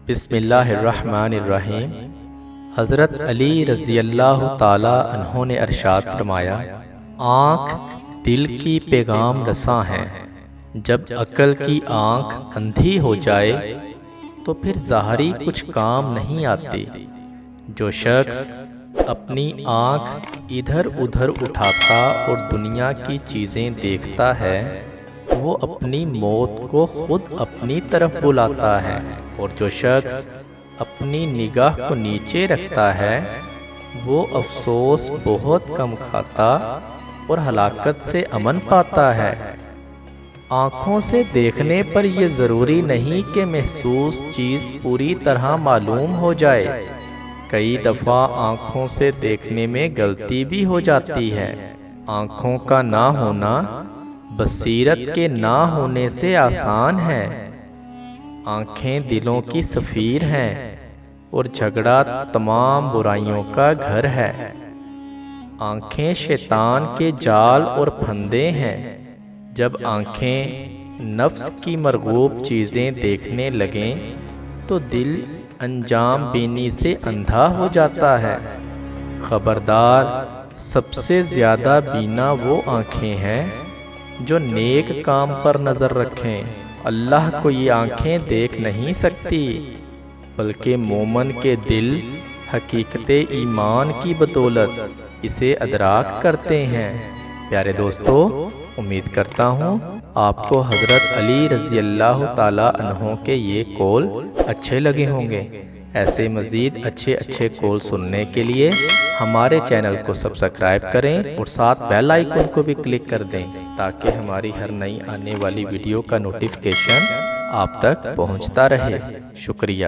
بسم اللہ الرحمن الرحیم۔ حضرت علی رضی اللہ تعالی عنہ نے ارشاد فرمایا، آنکھ دل کی پیغام رساں ہے۔ جب عقل کی آنکھ اندھی ہو جائے تو پھر ظاہری کچھ کام نہیں آتے۔ جو شخص اپنی آنکھ ادھر ادھر اٹھاتا اور دنیا کی چیزیں دیکھتا ہے، وہ اپنی موت کو خود اپنی طرف بلاتا ہے، اور جو شخص اپنی نگاہ کو نیچے رکھتا ہے وہ افسوس بہت کم کھاتا اور ہلاکت سے امن پاتا ہے۔ آنکھوں سے دیکھنے پر یہ ضروری نہیں کہ محسوس چیز پوری طرح معلوم ہو جائے۔ کئی دفعہ آنکھوں سے دیکھنے میں غلطی بھی ہو جاتی ہے۔ آنکھوں کا نہ ہونا بصیرت کے نہ ہونے سے آسان ہے۔ آنکھیں دلوں کی سفیر ہیں اور جھگڑا تمام برائیوں کا گھر ہے۔ آنکھیں شیطان کے جال اور پھندے ہیں۔ جب آنکھیں نفس کی مرغوب چیزیں دیکھنے لگیں تو دل انجام بینی سے اندھا ہو جاتا ہے۔ خبردار، سب سے زیادہ بینا وہ آنکھیں ہیں جو نیک کام پر نظر رکھیں۔ اللہ کو یہ آنکھیں دیکھ نہیں سکتی، بلکہ مومن کے دل حقیقت ایمان کی بدولت اسے ادراک کرتے ہیں۔ پیارے دوستو، امید کرتا ہوں آپ کو حضرت علی رضی اللہ تعالی عنہ کے یہ قول اچھے لگے ہوں گے۔ ایسے مزید اچھے قول سننے کے لیے ہمارے چینل کو سبسکرائب کریں اور ساتھ بیل آئیکن کو بھی کلک کر دیں تاکہ ہماری ہر نئی آنے والی ویڈیو کا نوٹیفیکیشن آپ تک پہنچتا رہے۔ شکریہ۔